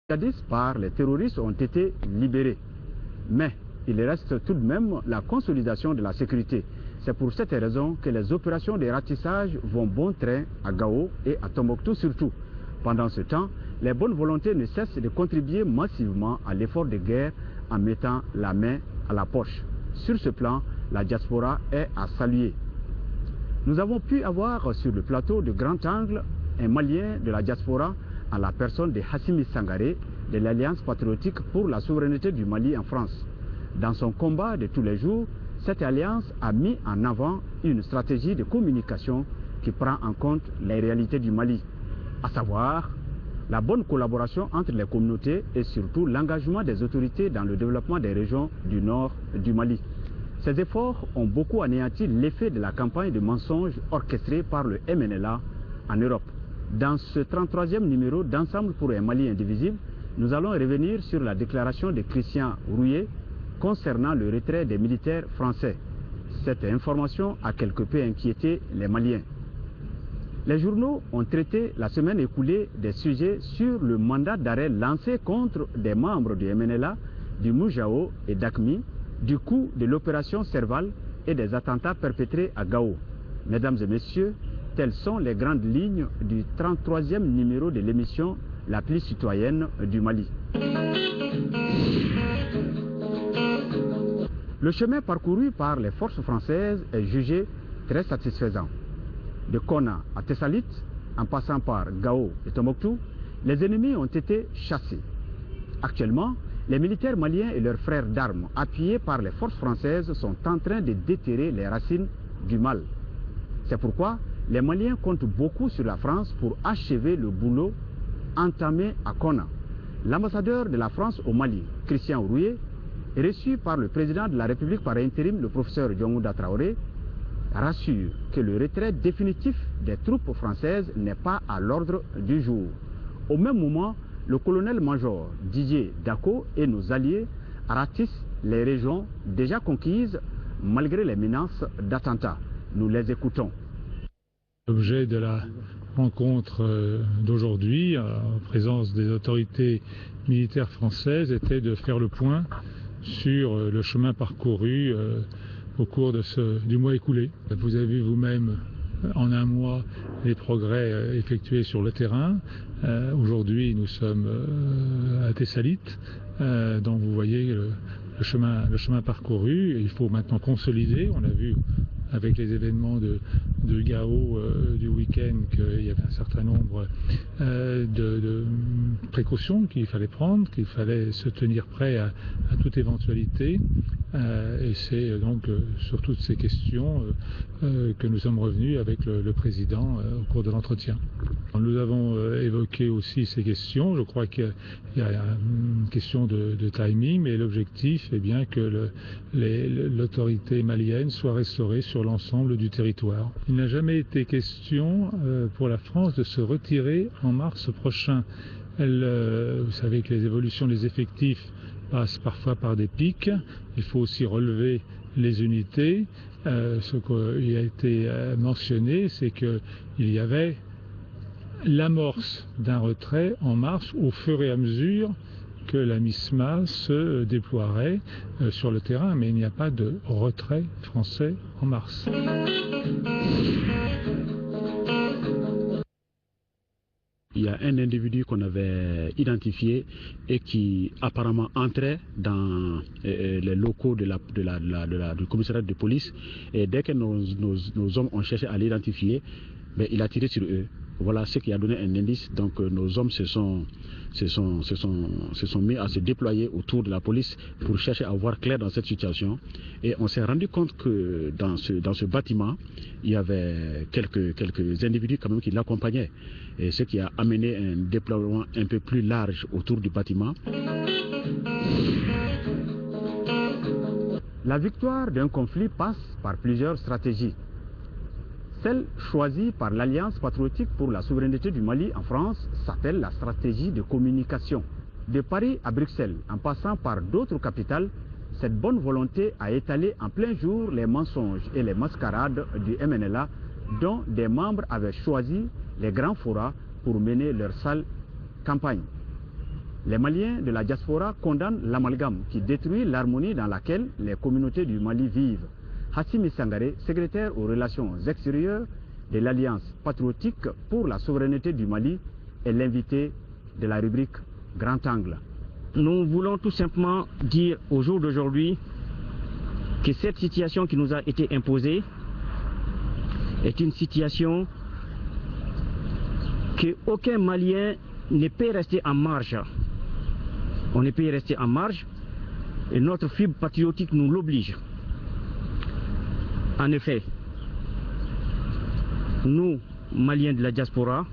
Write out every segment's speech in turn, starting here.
djihadistes par les terroristes ont été libérés. Mais il reste tout de même la consolidation de la sécurité. C'est pour cette raison que les opérations de ratissage vont bon train à Gao et à Tombouctou surtout. Pendant ce temps, les bonnes volontés ne cessent de contribuer massivement à l'effort de guerre en mettant la main à la poche. Sur ce plan, la diaspora est à saluer. Nous avons pu avoir sur le plateau de Grand Angle un Malien de la diaspora en la personne de Hassimi Sangaré de l'Alliance patriotique pour la souveraineté du Mali en France. Dans son combat de tous les jours, cette alliance a mis en avant une stratégie de communication qui prend en compte les réalités du Mali, à savoir la bonne collaboration entre les communautés et surtout l'engagement des autorités dans le développement des régions du nord du Mali. Ces efforts ont beaucoup anéanti l'effet de la campagne de mensonges orchestrée par le MNLA en Europe. Dans ce 33e numéro d'Ensemble pour un Mali indivisible, nous allons revenir sur la déclaration de Christian Rouillet concernant le retrait des militaires français. Cette information a quelque peu inquiété les Maliens. Les journaux ont traité la semaine écoulée des sujets sur le mandat d'arrêt lancé contre des membres du MNLA, du Moujao et d'Acmi, du coup de l'opération Serval et des attentats perpétrés à Gao. Mesdames et messieurs, telles sont les grandes lignes du 33e numéro de l'émission la plus citoyenne du Mali. Le chemin parcouru par les forces françaises est jugé très satisfaisant. De Konna à Tessalit, en passant par Gao et Tombouctou, les ennemis ont été chassés. Actuellement, les militaires maliens et leurs frères d'armes, appuyés par les forces françaises, sont en train de déterrer les racines du mal. C'est pourquoi les Maliens comptent beaucoup sur la France pour achever le boulot entamé à Konna. L'ambassadeur de la France au Mali, Christian Rouillet, reçu par le président de la République par intérim, le professeur Diomouda Traoré, rassure que le retrait définitif des troupes françaises n'est pas à l'ordre du jour. Au même moment, le colonel-major Didier Dako et nos alliés ratissent les régions déjà conquises malgré les menaces d'attentats. Nous les écoutons. L'objet de la rencontre d'aujourd'hui, en présence des autorités militaires françaises, était de faire le point sur le chemin parcouru au cours du mois écoulé. Vous avez vu vous-même en un mois les progrès effectués sur le terrain. Aujourd'hui, nous sommes à Tessalit, donc vous voyez le chemin parcouru. Il faut maintenant consolider. On a vu avec les événements de Gao du week-end qu'il y avait un certain nombre de précautions qu'il fallait prendre, qu'il fallait se tenir prêt à toute éventualité. Et c'est donc sur toutes ces questions que nous sommes revenus avec le président au cours de l'entretien. Nous avons évoqué aussi ces questions. Je crois qu'il y a une question de timing, mais l'objectif est bien que l'autorité malienne soit restaurée sur l'ensemble du territoire. Il n'a jamais été question pour la France de se retirer en mars prochain. Vous savez que les évolutions des effectifs passent parfois par des pics. Il faut aussi relever les unités. Ce qui a été mentionné, c'est qu'il y avait l'amorce d'un retrait en mars au fur et à mesure que la MISMA se déploierait sur le terrain, mais il n'y a pas de retrait français en mars. Il y a un individu qu'on avait identifié et qui apparemment entrait dans les locaux du commissariat de police. Et dès que nos hommes ont cherché à l'identifier, il a tiré sur eux. Voilà ce qui a donné un indice. Donc nos hommes se sont mis à se déployer autour de la police pour chercher à voir clair dans cette situation. Et on s'est rendu compte que dans ce bâtiment, il y avait quelques individus quand même qui l'accompagnaient. Et ce qui a amené un déploiement un peu plus large autour du bâtiment. La victoire d'un conflit passe par plusieurs stratégies. Celle choisie par l'Alliance patriotique pour la souveraineté du Mali en France s'appelle la stratégie de communication. De Paris à Bruxelles, en passant par d'autres capitales, cette bonne volonté a étalé en plein jour les mensonges et les mascarades du MNLA dont des membres avaient choisi les grands forats pour mener leur sale campagne. Les Maliens de la diaspora condamnent l'amalgame qui détruit l'harmonie dans laquelle les communautés du Mali vivent. Hassimi Sangaré, secrétaire aux relations extérieures de l'Alliance patriotique pour la souveraineté du Mali, est l'invité de la rubrique Grand Angle. Nous voulons tout simplement dire au jour d'aujourd'hui que cette situation qui nous a été imposée est une situation qu'aucun Malien ne peut rester en marge. On ne peut y rester en marge et notre fibre patriotique nous l'oblige. En effet, nous, Maliens de la diaspora,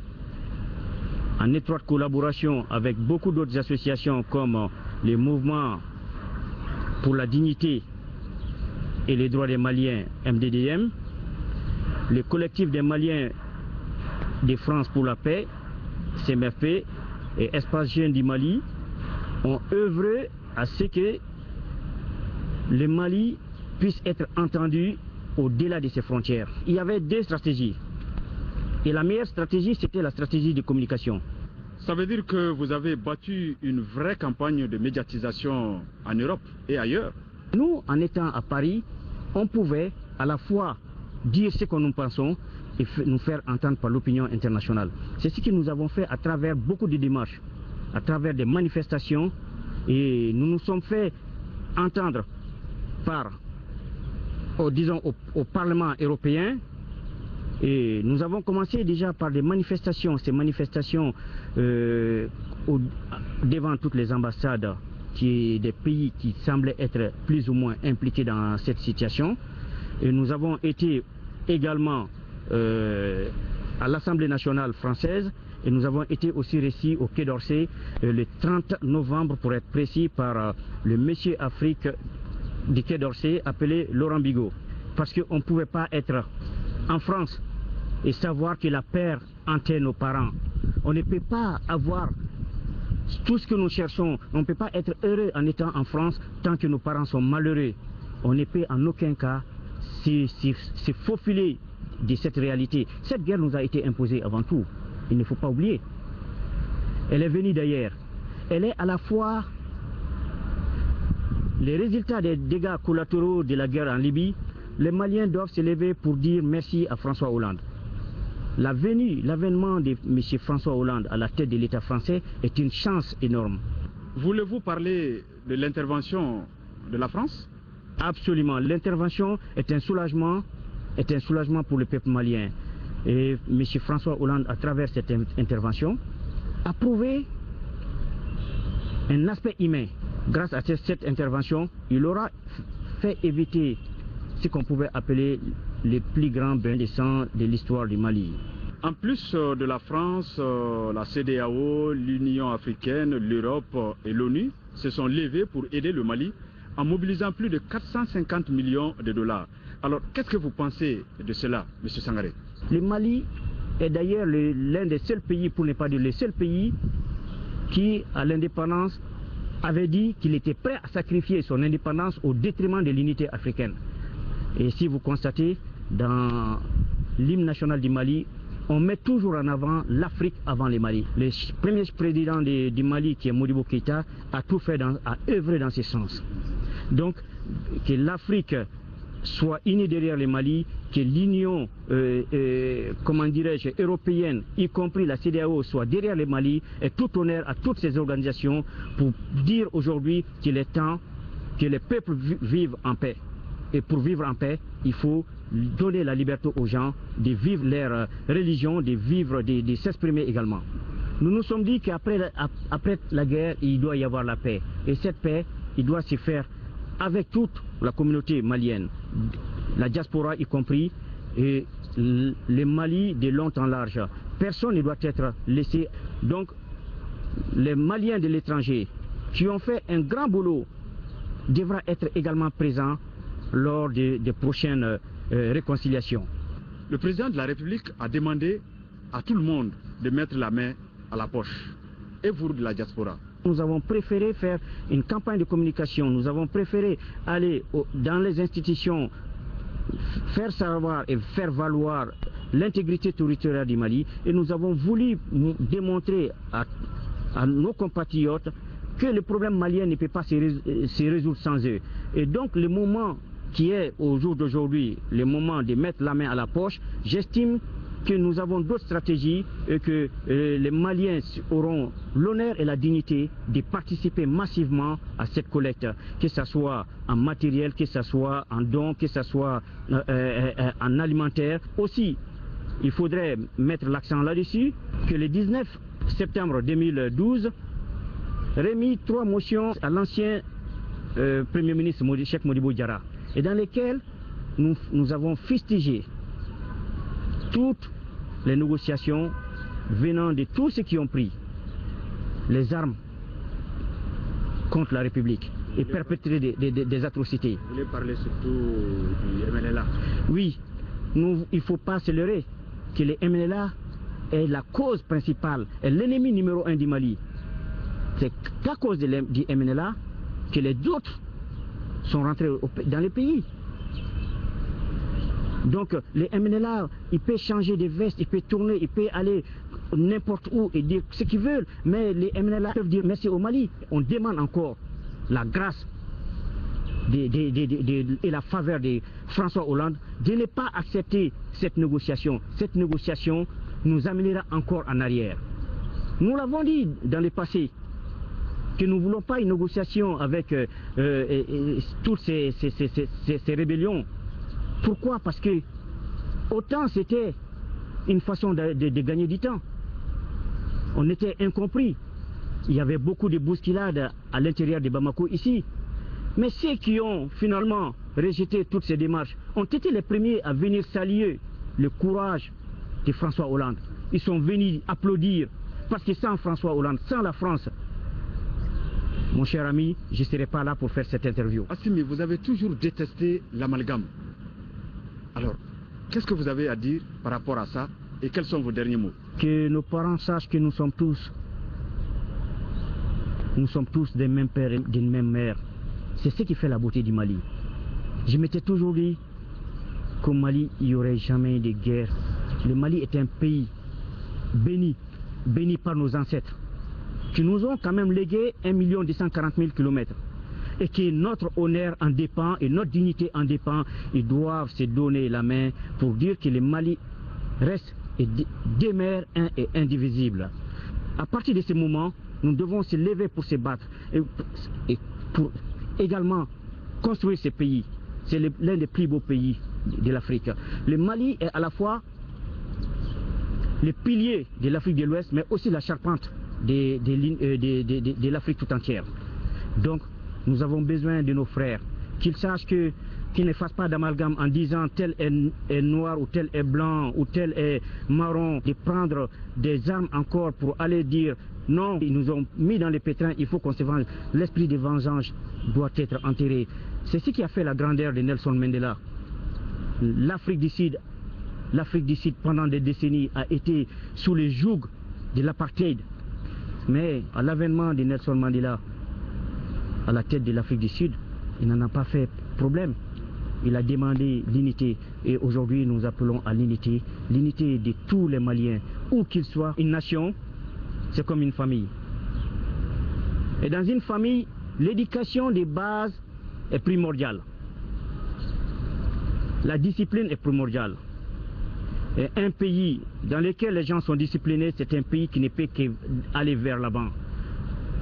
en étroite collaboration avec beaucoup d'autres associations comme les mouvements pour la dignité et les droits des Maliens, MDDM, le collectif des Maliens de France pour la paix, CMFP, et Espace Jeune du Mali, ont œuvré à ce que le Mali puisse être entendu au-delà de ses frontières. Il y avait deux stratégies. Et la meilleure stratégie, c'était la stratégie de communication. Ça veut dire que vous avez battu une vraie campagne de médiatisation en Europe et ailleurs? Nous, en étant à Paris, on pouvait à la fois dire ce que nous pensons et nous faire entendre par l'opinion internationale. C'est ce que nous avons fait à travers beaucoup de démarches, à travers des manifestations, et nous nous sommes fait entendre par, disons, au Parlement européen. Et nous avons commencé déjà par des manifestations, ces manifestations devant toutes les ambassades des pays qui semblaient être plus ou moins impliqués dans cette situation. Et nous avons été également à l'Assemblée nationale française et nous avons été aussi reçus au Quai d'Orsay le 30 novembre pour être précis par le monsieur Afrique du Quai d'Orsay appelé Laurent Bigot. Parce qu'on ne pouvait pas être en France et savoir que la peur hantait nos parents. On ne peut pas avoir tout ce que nous cherchons. On ne peut pas être heureux en étant en France tant que nos parents sont malheureux. On ne peut en aucun cas se faufiler de cette réalité. Cette guerre nous a été imposée avant tout. Il ne faut pas oublier. Elle est venue d'ailleurs. Elle est à la fois les résultats des dégâts collatéraux de la guerre en Libye. Les Maliens doivent se lever pour dire merci à François Hollande. L'avènement de M. François Hollande à la tête de l'État français est une chance énorme. Voulez-vous parler de l'intervention de la France? Absolument. L'intervention est un soulagement pour le peuple malien. Et M. François Hollande, à travers cette intervention, a prouvé un aspect humain. Grâce à cette intervention, il aura fait éviter ce qu'on pouvait appeler les plus grands bains de sang de l'histoire du Mali. En plus de la France, la CEDEAO, l'Union africaine, l'Europe et l'ONU se sont levés pour aider le Mali en mobilisant plus de 450 millions de dollars. Alors, qu'est-ce que vous pensez de cela, M. Sangaré? Le Mali est d'ailleurs l'un des seuls pays, pour ne pas dire le seul pays, qui, à l'indépendance, avait dit qu'il était prêt à sacrifier son indépendance au détriment de l'unité africaine. Et si vous constatez, dans l'hymne national du Mali, on met toujours en avant l'Afrique avant le Mali. Le premier président du Mali, qui est Modibo Keïta, a tout fait, a œuvré dans ce sens. Donc, que l'Afrique soit unie derrière le Mali, que l'Union, comment dirais-je, européenne, y compris la CEDEAO, soit derrière le Mali, et tout honneur à toutes ces organisations pour dire aujourd'hui qu'il est temps que les peuples vivent en paix. Et pour vivre en paix, il faut donner la liberté aux gens de vivre leur religion, de s'exprimer également. Nous nous sommes dit qu'après la guerre, il doit y avoir la paix. Et cette paix, il doit se faire avec toute la communauté malienne, la diaspora y compris, et le Mali de long en large. Personne ne doit être laissé. Donc, les Maliens de l'étranger qui ont fait un grand boulot devraient être également présents lors des prochaines réconciliations. Le président de la République a demandé à tout le monde de mettre la main à la poche. Et vous, de la diaspora? Nous avons préféré faire une campagne de communication, nous avons préféré aller dans les institutions, faire savoir et faire valoir l'intégrité territoriale du Mali, et nous avons voulu démontrer à nos compatriotes que le problème malien ne peut pas se résoudre sans eux. Et donc le moment qui est au jour d'aujourd'hui, le moment de mettre la main à la poche, j'estime que nous avons d'autres stratégies et que les Maliens auront l'honneur et la dignité de participer massivement à cette collecte, que ce soit en matériel, que ce soit en dons, que ce soit en alimentaire. Aussi, il faudrait mettre l'accent là-dessus, que le 19 septembre 2012, remis 3 motions à l'ancien Premier ministre Cheikh Modibo Diarra, et dans lesquelles nous avons fustigé toutes les négociations venant de tous ceux qui ont pris les armes contre la République et perpétré des atrocités. Vous voulez parler surtout du MNLA? Oui, il ne faut pas se leurrer que le MNLA est la cause principale, est l'ennemi numéro 1 du Mali. C'est à cause du MNLA que les autres sont rentrés dans le pays. Donc les MNLA, il peut changer de veste, il peut tourner, il peut aller n'importe où et dire ce qu'ils veulent, mais les MNLA peuvent dire merci au Mali. On demande encore la grâce et la faveur de François Hollande de ne pas accepter cette négociation. Cette négociation nous amènera encore en arrière. Nous l'avons dit dans le passé, que nous ne voulons pas une négociation avec toutes ces rébellions. Pourquoi? Parce que autant c'était une façon de gagner du temps. On était incompris. Il y avait beaucoup de bousculades à l'intérieur de Bamako ici. Mais ceux qui ont finalement rejeté toutes ces démarches ont été les premiers à venir saluer le courage de François Hollande. Ils sont venus applaudir. Parce que sans François Hollande, sans la France, mon cher ami, je ne serai pas là pour faire cette interview. Assimi, vous avez toujours détesté l'amalgame. Alors, qu'est-ce que vous avez à dire par rapport à ça et quels sont vos derniers mots? Que nos parents sachent que nous sommes tous des mêmes pères et d'une même mère. C'est ce qui fait la beauté du Mali. Je m'étais toujours dit qu'au Mali, il n'y aurait jamais de guerre. Le Mali est un pays béni par nos ancêtres, qui nous ont quand même légué 1 240 000 km. Et que notre honneur en dépend et notre dignité en dépend. Ils doivent se donner la main pour dire que le Mali reste et demeure un et indivisible. À partir de ce moment, nous devons se lever pour se battre et pour également construire ce pays. C'est l'un des plus beaux pays de l'Afrique. Le Mali est à la fois le pilier de l'Afrique de l'Ouest, mais aussi la charpente de l'Afrique tout entière. Donc, nous avons besoin de nos frères, qu'ils sachent qu'ils ne fassent pas d'amalgame en disant tel est noir ou tel est blanc ou tel est marron, de prendre des armes encore pour aller dire non, ils nous ont mis dans les pétrins, il faut qu'on se venge. L'esprit de vengeance doit être enterré. C'est ce qui a fait la grandeur de Nelson Mandela. L'Afrique du Sud pendant des décennies a été sous le joug de l'apartheid. Mais à l'avènement de Nelson Mandela à la tête de l'Afrique du Sud, il n'en a pas fait problème. Il a demandé l'unité et aujourd'hui nous appelons à l'unité de tous les Maliens, où qu'ils soient. Une nation, c'est comme une famille. Et dans une famille, l'éducation des bases est primordiale. La discipline est primordiale. Et un pays dans lequel les gens sont disciplinés, c'est un pays qui ne peut qu'aller vers l'avant.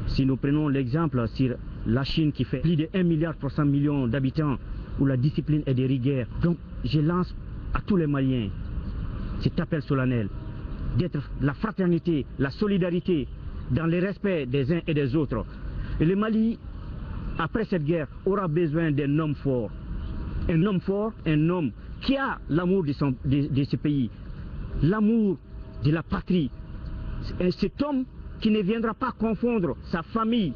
Si nous prenons l'exemple sur la Chine qui fait plus de 1,3 milliard d'habitants, où la discipline est de rigueur. Donc je lance à tous les Maliens cet appel solennel d'être la fraternité, la solidarité, dans le respect des uns et des autres. Et le Mali, après cette guerre, aura besoin d'un homme fort. Un homme fort, un homme qui a l'amour de ce pays, l'amour de la patrie. Et cet homme qui ne viendra pas confondre sa famille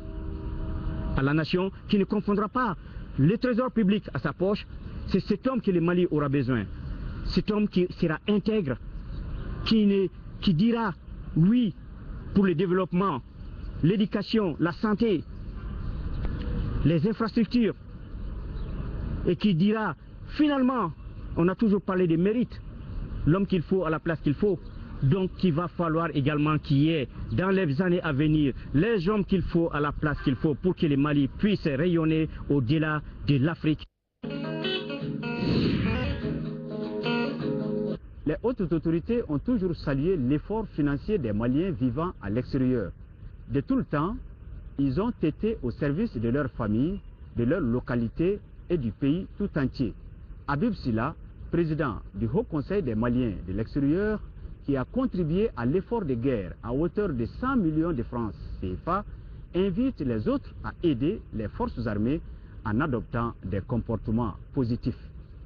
à la nation, qui ne confondra pas le trésor public à sa poche. C'est cet homme que le Mali aura besoin. Cet homme qui sera intègre, qui dira oui pour le développement, l'éducation, la santé, les infrastructures, et qui dira finalement, on a toujours parlé des mérites, l'homme qu'il faut à la place qu'il faut. Donc il va falloir également qu'il y ait dans les années à venir les hommes qu'il faut à la place qu'il faut pour que le Mali puisse rayonner au-delà de l'Afrique. Les hautes autorités ont toujours salué l'effort financier des Maliens vivant à l'extérieur. De tout le temps, ils ont été au service de leur famille, de leur localité et du pays tout entier. Habib Silla, président du Haut Conseil des Maliens de l'extérieur, qui a contribué à l'effort de guerre à hauteur de 100 millions de francs CFA, invite les autres à aider les forces armées en adoptant des comportements positifs.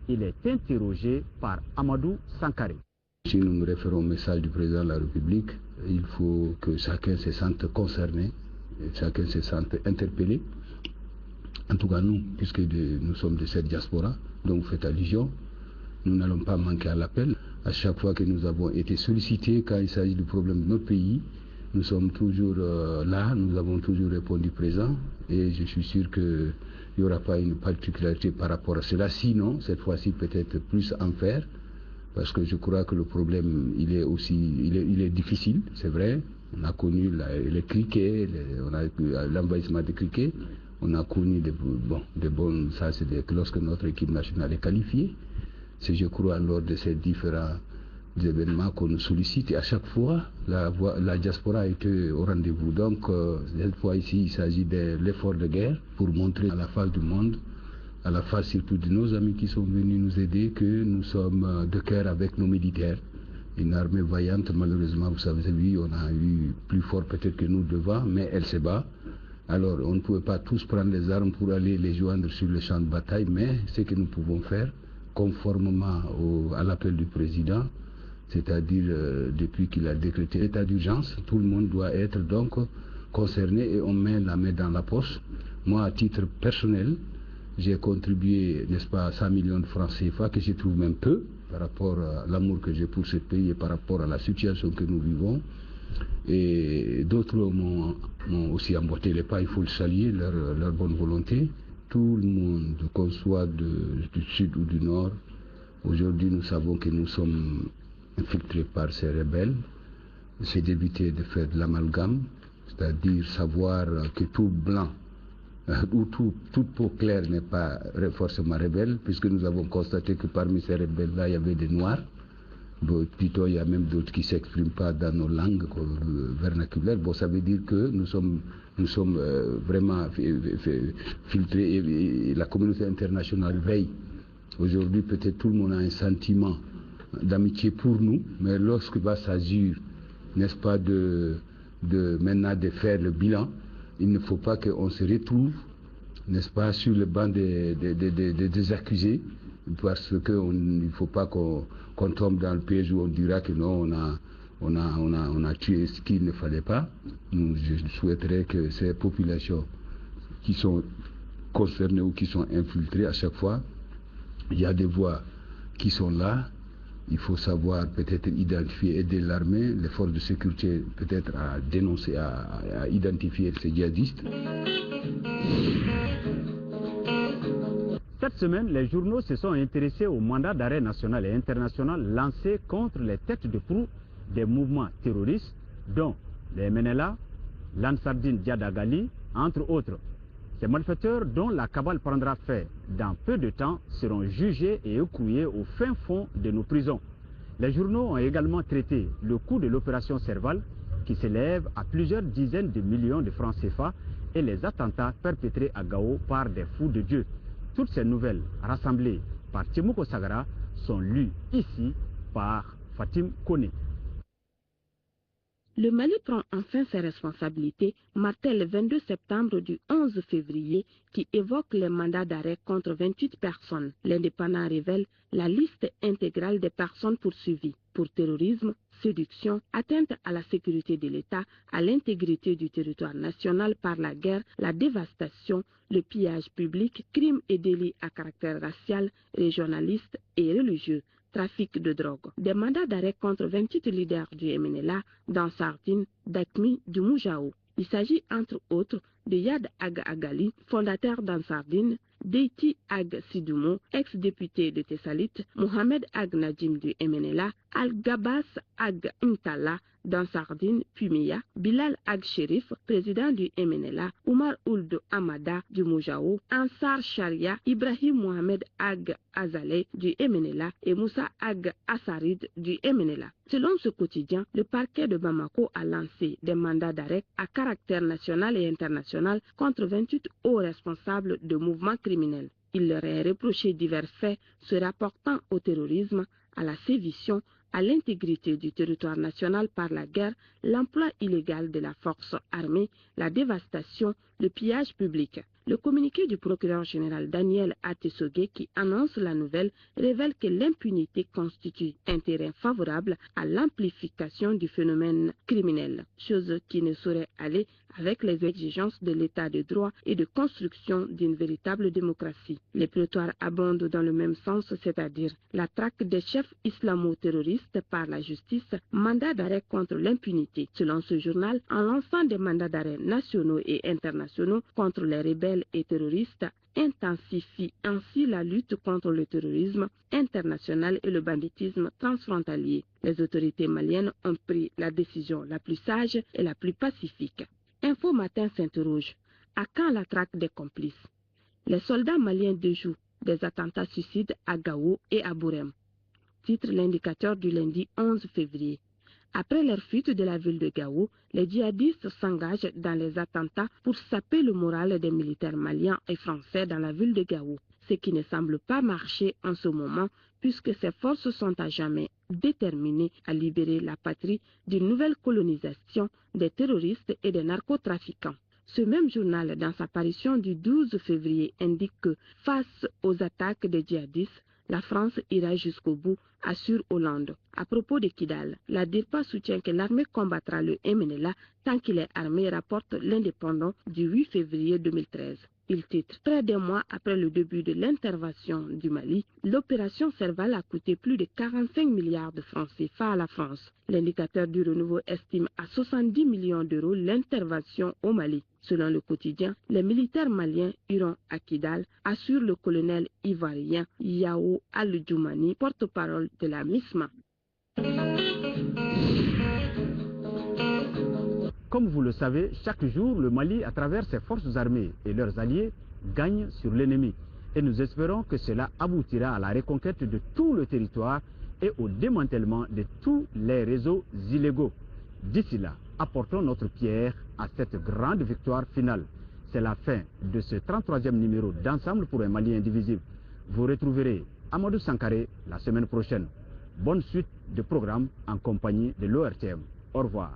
Il est interrogé par Amadou Sankaré. Si nous nous référons au message du président de la République, il faut que chacun se sente concerné, chacun se sente interpellé. En tout cas nous, puisque nous sommes de cette diaspora dont vous faites allusion, nous n'allons pas manquer à l'appel. À chaque fois que nous avons été sollicités quand il s'agit du problème de notre pays, nous sommes toujours là, nous avons toujours répondu présent et je suis sûr qu'il n'y aura pas une particularité par rapport à cela. Sinon, cette fois-ci peut-être plus en faire, parce que je crois que le problème il est difficile, c'est vrai. On a connu les criquets, on a l'envahissement des criquets, on a connu ça c'est lorsque notre équipe nationale est qualifiée. C'est je crois lors de ces différents événements qu'on nous sollicite et à chaque fois la diaspora a été au rendez-vous. Donc cette fois ici il s'agit de l'effort de guerre pour montrer à la face du monde, à la face surtout de nos amis qui sont venus nous aider, que nous sommes de cœur avec nos militaires. Une armée vaillante, malheureusement, vous savez, oui, on a eu plus fort peut-être que nous devant, mais elle se bat. Alors on ne pouvait pas tous prendre les armes pour aller les joindre sur le champ de bataille, mais ce que nous pouvons faire, conformément à l'appel du président, c'est-à-dire depuis qu'il a décrété l'état d'urgence, tout le monde doit être donc concerné et on met la main dans la poche. Moi, à titre personnel, j'ai contribué, n'est-ce pas, à 100 millions de francs CFA, que je trouve même peu par rapport à l'amour que j'ai pour ce pays et par rapport à la situation que nous vivons. Et d'autres m'ont aussi emboîté les pas, il faut le saluer, leur bonne volonté. Tout le monde, qu'on soit du sud ou du nord, aujourd'hui nous savons que nous sommes infiltrés par ces rebelles. C'est d'éviter de faire de l'amalgame, c'est-à-dire savoir que tout blanc ou toute peau claire n'est pas forcément rebelle, puisque nous avons constaté que parmi ces rebelles-là, il y avait des noirs. Plutôt, il y a même d'autres qui ne s'expriment pas dans nos langues vernaculaires. Bon, ça veut dire que nous sommes vraiment filtrés et la communauté internationale veille. Aujourd'hui, peut-être tout le monde a un sentiment d'amitié pour nous, mais lorsqu'il va s'agir, n'est-ce pas, maintenant de faire le bilan, il ne faut pas qu'on se retrouve, n'est-ce pas, sur le banc des accusés, parce qu'il ne faut pas qu'on tombe dans le piège où on dira que non, on a tué ce qu'il ne fallait pas. Je souhaiterais que ces populations qui sont concernées ou qui sont infiltrées à chaque fois, il y a des voix qui sont là. Il faut savoir peut-être identifier, aider l'armée, les forces de sécurité peut-être à dénoncer, à identifier ces djihadistes. Cette semaine, les journaux se sont intéressés au mandat d'arrêt national et international lancé contre les têtes de proue des mouvements terroristes, dont les MNLA, l'Ansardine Diadagali, entre autres. Ces malfaiteurs, dont la cabale prendra fin dans peu de temps, seront jugés et écroués au fin fond de nos prisons. Les journaux ont également traité le coût de l'opération Serval, qui s'élève à plusieurs dizaines de millions de francs CFA, et les attentats perpétrés à Gao par des fous de Dieu. Toutes ces nouvelles rassemblées par Tchemouko Sagara sont lues ici par Fatim Kone. Le Mali prend enfin ses responsabilités, martel le 22 septembre du 11 février, qui évoque les mandats d'arrêt contre 28 personnes. L'Indépendant révèle la liste intégrale des personnes poursuivies pour terrorisme, séduction, atteinte à la sécurité de l'État, à l'intégrité du territoire national par la guerre, la dévastation, le pillage public, crimes et délits à caractère racial, régionaliste et religieux, trafic de drogue. Des mandats d'arrêt contre 28 leaders du MNLA dans Sardine, d'Akmi, du Moujao. Il s'agit entre autres de Yad Aga Agali, fondateur d'Ansardine, Deiti Ag Sidoumo, ex-député de Tessalit, Mohamed Ag Najim du MNLA, Al-Gabas Ag Intala dans Sardine, Pumia, Bilal Ag Sherif, président du MNLA, Oumar Ould Amada du Moujao, Ansar Sharia, Ibrahim Mohamed Ag Azaleh du MNLA et Moussa Ag Assarid du MNLA. Selon ce quotidien, le parquet de Bamako a lancé des mandats d'arrêt à caractère national et international contre 28 hauts responsables de mouvements criminels. Il leur est reproché divers faits se rapportant au terrorisme, à la sédition, à l'intégrité du territoire national par la guerre, l'emploi illégal de la force armée, la dévastation, le pillage public. Le communiqué du procureur général Daniel Atesogué qui annonce la nouvelle révèle que l'impunité constitue un terrain favorable à l'amplification du phénomène criminel, chose qui ne saurait aller avec les exigences de l'état de droit et de construction d'une véritable démocratie. Les plaidoiries abondent dans le même sens, c'est-à-dire la traque des chefs islamo-terroristes par la justice, mandat d'arrêt contre l'impunité. Selon ce journal, en lançant des mandats d'arrêt nationaux et internationaux contre les rebelles et terroristes, intensifie ainsi la lutte contre le terrorisme international et le banditisme transfrontalier. Les autorités maliennes ont pris la décision la plus sage et la plus pacifique. Info Matin s'interroge. À quand la traque des complices? Les soldats maliens déjouent des attentats suicides à Gao et à Bourem. Titre l'indicateur du lundi 11 février. Après leur fuite de la ville de Gao, les djihadistes s'engagent dans les attentats pour saper le moral des militaires maliens et français dans la ville de Gao, ce qui ne semble pas marcher en ce moment puisque ces forces sont à jamais déterminées à libérer la patrie d'une nouvelle colonisation des terroristes et des narcotrafiquants. Ce même journal, dans sa parution du 12 février, indique que face aux attaques des djihadistes, la France ira jusqu'au bout, assure Hollande. À propos de Kidal, la DIRPA soutient que l'armée combattra le MNLA tant qu'il est armé, rapporte l'Indépendant du 8 février 2013. Il titre « Près d'un mois après le début de l'intervention du Mali, l'opération Serval a coûté plus de 45 milliards de francs CFA à la France. L'indicateur du renouveau estime à 70 millions d'euros l'intervention au Mali. Selon le quotidien, les militaires maliens iront à Kidal, assure le colonel ivoirien Yao Al-Djoumani, porte-parole de la MISMA. Comme vous le savez, chaque jour, le Mali, à travers ses forces armées et leurs alliés, gagne sur l'ennemi. Et nous espérons que cela aboutira à la reconquête de tout le territoire et au démantèlement de tous les réseaux illégaux. D'ici là, apportons notre pierre à cette grande victoire finale. C'est la fin de ce 33e numéro d'Ensemble pour un Mali indivisible. Vous retrouverez Amadou Sankaré la semaine prochaine. Bonne suite de programmes en compagnie de l'ORTM. Au revoir.